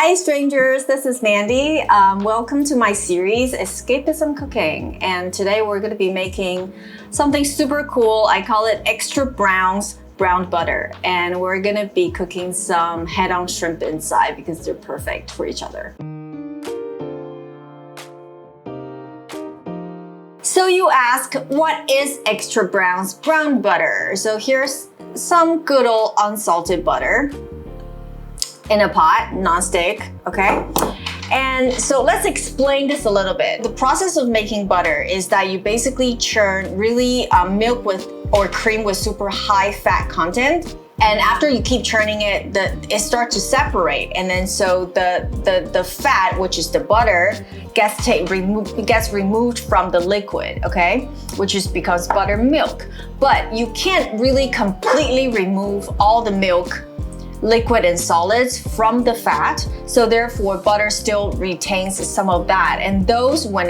Hi strangers, this is Mandy. Welcome to my series, Escapism Cooking. And today we're gonna be making something super cool. I call it extra browned butter. And we're gonna be cooking some head-on shrimp inside because they're perfect for each other. So you ask, what is extra brown butter? So here's some good old unsalted butter in a pot, non-stick, okay? And so let's explain this a little bit. The process of making butter is that you basically churn really milk with or cream with super high fat content. And after you keep churning it, it starts to separate. And then so the fat, which is the butter, gets removed from the liquid, okay? Which becomes buttermilk. But you can't really completely remove all the milk, liquid and solids from the fat, so therefore butter still retains some of that. And those, when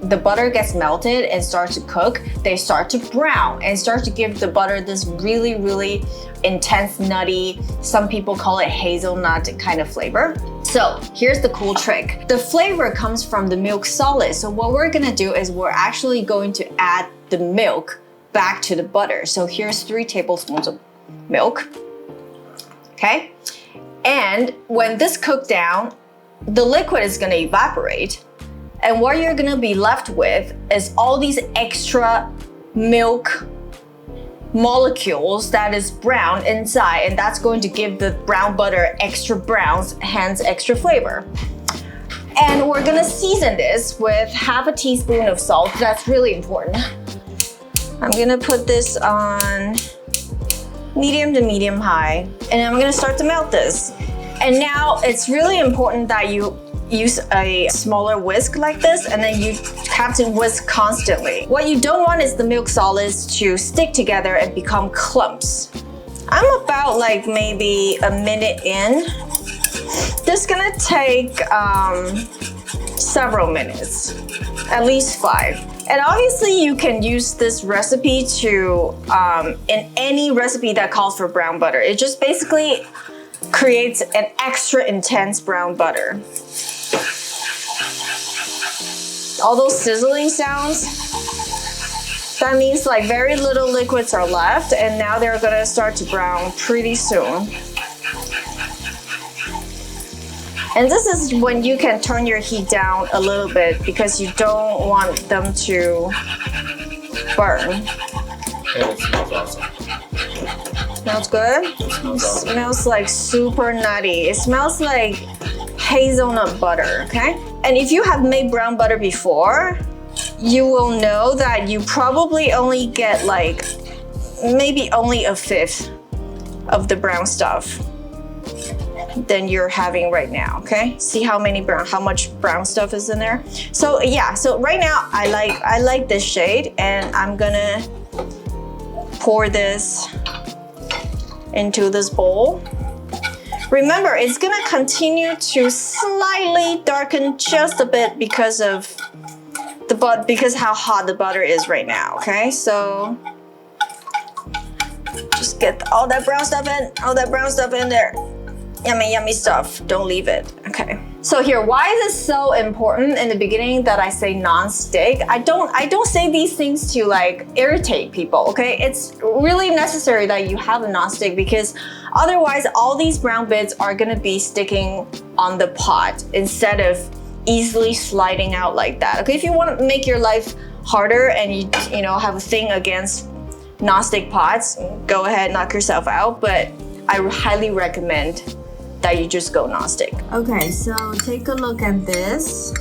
the butter gets melted and starts to cook, they start to brown and start to give the butter this really intense nutty, some people call it hazelnut kind of flavor. So here's the cool trick. The flavor comes from the milk solid. So what we're gonna do is we're actually going to add the milk back to the butter. So here's 3 tablespoons of milk. Okay, and when this cooks down, the liquid is gonna evaporate, and what you're gonna be left with is all these extra milk molecules that is brown inside, and that's going to give the brown butter extra browns, hence extra flavor. And we're gonna season this with half a teaspoon of salt. That's really important. I'm gonna put this on medium to medium high, and I'm gonna start to melt this. And now it's really important that you use a smaller whisk like this, and then you have to whisk constantly. What you don't want is the milk solids to stick together and become clumps. I'm about like maybe a minute in. This is gonna take several minutes, at least 5. And obviously you can use this recipe to, in any recipe that calls for brown butter. It just basically creates an extra intense brown butter. All those sizzling sounds, that means like very little liquids are left, and now they're gonna start to brown pretty soon. And this is when you can turn your heat down a little bit because you don't want them to burn. And it smells awesome. Smells good? It smells like super nutty. It smells like hazelnut butter, okay? And if you have made brown butter before, you will know that you probably only get like maybe only a 1/5 of the brown stuff than you're having right now, okay? See how much brown stuff is in there? So yeah, so right now I like this shade, and I'm gonna pour this into this bowl. Remember, it's gonna continue to slightly darken just a bit because of because how hot the butter is right now, okay? So just get all that brown stuff in there. Yummy stuff, don't leave it, okay. So here, why is it so important in the beginning that I say non-stick? I don't say these things to like irritate people, okay? It's really necessary that you have a non-stick because otherwise all these brown bits are gonna be sticking on the pot instead of easily sliding out like that, okay? If you wanna make your life harder and you know have a thing against non-stick pots, go ahead, knock yourself out, but I highly recommend that you just go non-stick. Okay, so take a look at this.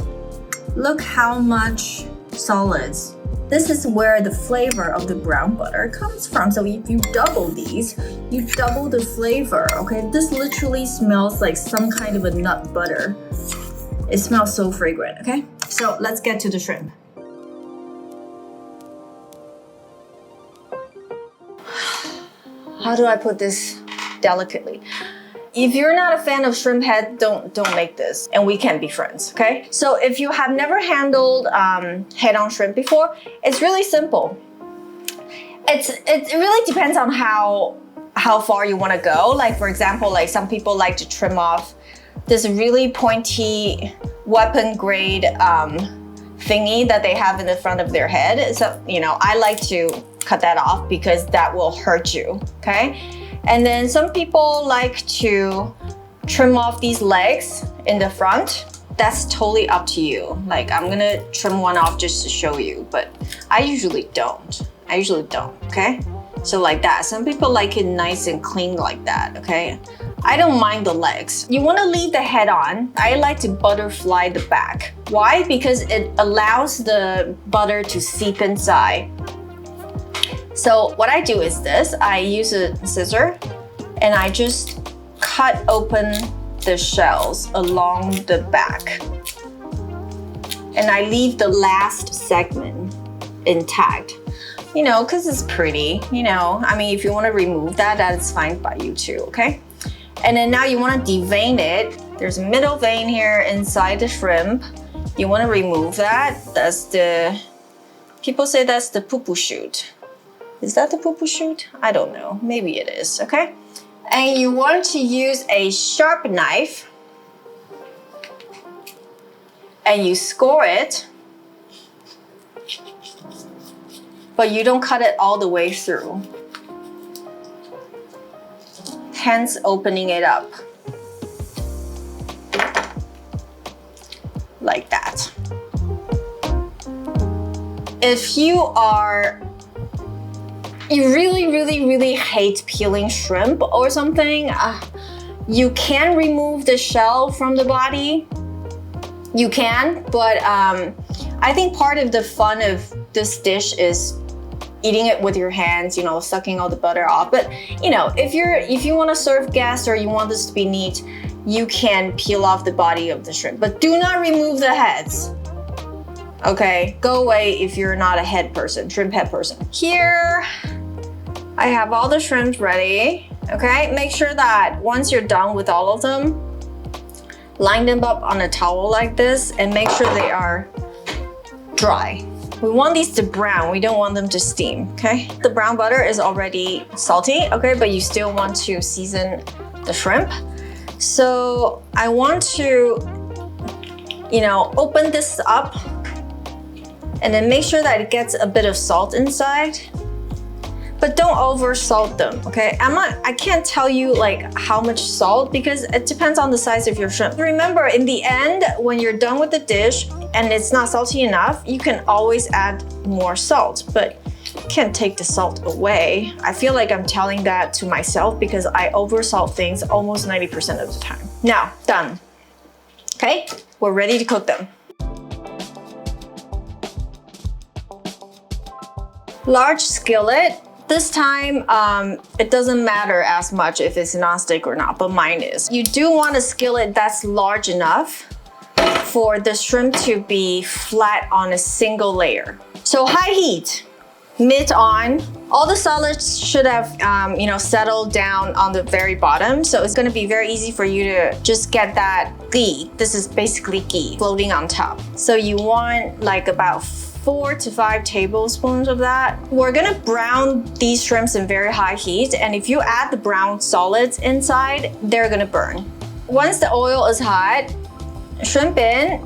Look how much solids. This is where the flavor of the brown butter comes from. So if you double these, you double the flavor, okay? This literally smells like some kind of a nut butter. It smells so fragrant, okay? So let's get to the shrimp. How do I put this delicately? If you're not a fan of shrimp head, don't make this, and we can be friends, okay? So if you have never handled head-on shrimp before, it's really simple. It really depends on how far you want to go. Like for example, like some people like to trim off this really pointy weapon grade thingy that they have in the front of their head. So, you know, I like to cut that off because that will hurt you, okay? And then some people like to trim off these legs in the front. That's totally up to you. Like, I'm gonna trim one off just to show you, but I usually don't. Okay? So like that. Some people like it nice and clean like that, okay? I don't mind the legs. You wanna leave the head on. I like to butterfly the back. Why? Because it allows the butter to seep inside. So what I do is this. I use a scissor and I just cut open the shells along the back. And I leave the last segment intact. You know, because it's pretty, you know. I mean, if you want to remove that, that's fine by you too, okay? And then now you want to devein it. There's a middle vein here inside the shrimp. You want to remove that. That's the, people say that's the poo-poo shoot. Is that the poo-poo shoot? I don't know, maybe it is, okay? And you want to use a sharp knife and you score it, but you don't cut it all the way through. Hence opening it up. Like that. If you really hate peeling shrimp or something, you can remove the shell from the body. You can, but I think part of the fun of this dish is eating it with your hands, you know, sucking all the butter off. But you know, if you want to serve guests or you want this to be neat, you can peel off the body of the shrimp, but do not remove the heads. Okay, go away if you're not a head person, shrimp head person. Here, I have all the shrimps ready. Okay, make sure that once you're done with all of them, line them up on a towel like this and make sure they are dry. We want these to brown, we don't want them to steam, okay? The brown butter is already salty, okay, but you still want to season the shrimp. So I want to, you know, open this up and then make sure that it gets a bit of salt inside. But don't over salt them, okay? I can't tell you like how much salt because it depends on the size of your shrimp. Remember, in the end, when you're done with the dish and it's not salty enough, you can always add more salt, but you can't take the salt away. I feel like I'm telling that to myself because I over salt things almost 90% of the time. Now, done. Okay, we're ready to cook them. Large skillet. This time, it doesn't matter as much if it's nonstick or not, but mine is. You do want a skillet that's large enough for the shrimp to be flat on a single layer. So high heat, mid on. All the solids should have, you know, settled down on the very bottom. So it's gonna be very easy for you to just get that ghee. This is basically ghee floating on top. So you want like about 4 to 5 tablespoons of that. We're gonna brown these shrimps in very high heat, and if you add the brown solids inside, they're gonna burn. Once the oil is hot, shrimp in.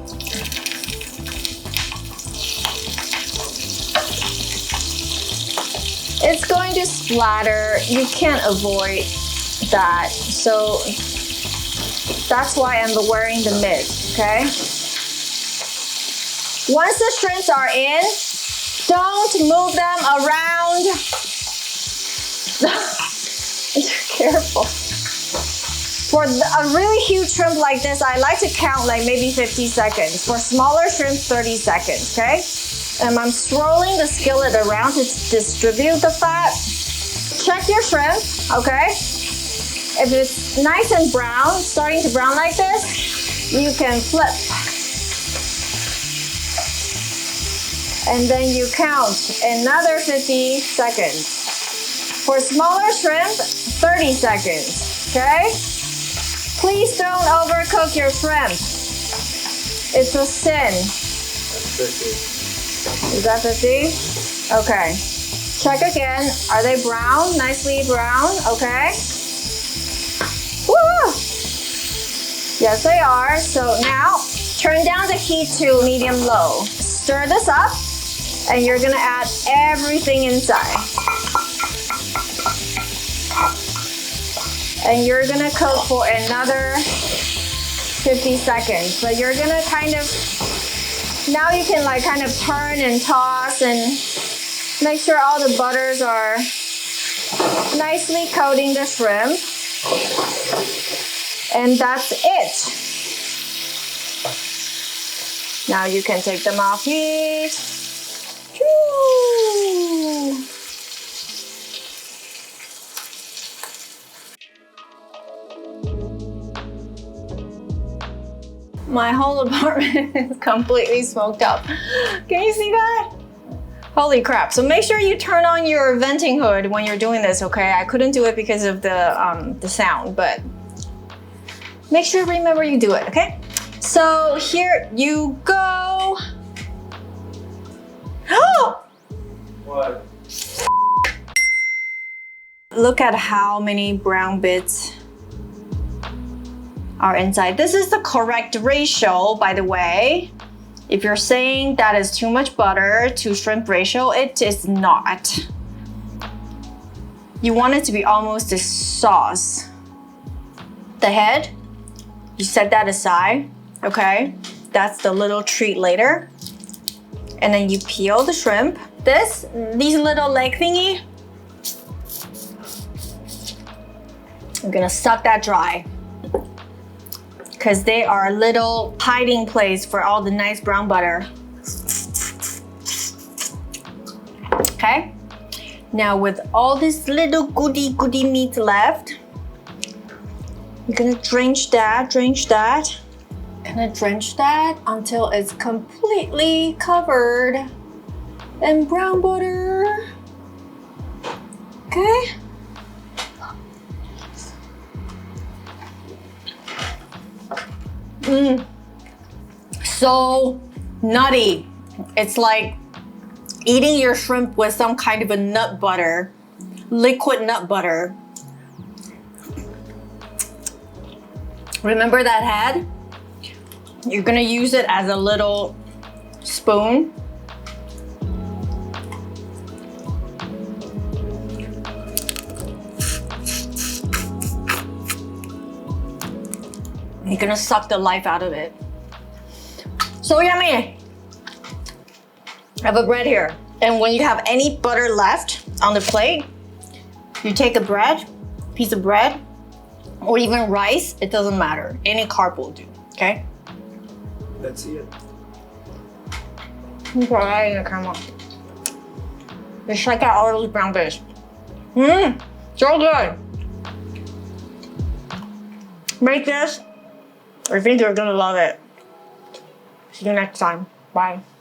It's going to splatter. You can't avoid that. So that's why I'm wearing the mid, okay? Once the shrimps are in, don't move them around. Careful. For a really huge shrimp like this, I like to count like maybe 50 seconds. For smaller shrimp, 30 seconds, okay? And I'm swirling the skillet around to distribute the fat. Check your shrimp, okay? If it's nice and brown, starting to brown like this, you can flip. And then you count another 50 seconds. For smaller shrimp, 30 seconds, okay? Please don't overcook your shrimp. It's a sin. That's 50. Is that 50? Okay. Check again. Are they brown? Nicely brown, okay? Woo! Yes, they are. So now, turn down the heat to medium-low. Stir this up, and you're gonna add everything inside. And you're gonna cook for another 50 seconds. So you're gonna kind of, now you can like kind of turn and toss and make sure all the butters are nicely coating the shrimp. And that's it. Now you can take them off heat. Choo! My whole apartment is completely smoked up. Can you see that? Holy crap. So make sure you turn on your venting hood when you're doing this, okay? I couldn't do it because of the sound, but make sure remember you do it, okay? So here you go. Oh! What? Look at how many brown bits are inside. This is the correct ratio, by the way. If you're saying that is too much butter to shrimp ratio, it is not. You want it to be almost a sauce. The head, you set that aside, okay? That's the little treat later. And then you peel the shrimp. These little leg thingy, I'm gonna suck that dry, because they are a little hiding place for all the nice brown butter. Okay? Now with all this little goody meat left, you're gonna drench that. Gonna drench that until it's completely covered in brown butter. Okay? So nutty. It's like eating your shrimp with some kind of a nut butter, liquid nut butter. Remember that head? You're gonna use it as a little spoon. You're gonna suck the life out of it. So yummy. I have a bread here. And when you have any butter left on the plate, you take a piece of bread, or even rice, it doesn't matter. Any carb will do, okay? Let's see it. Put that in the camera. Just check out all those brown bits. So good. Make this. I think you're gonna love it. See you next time. Bye.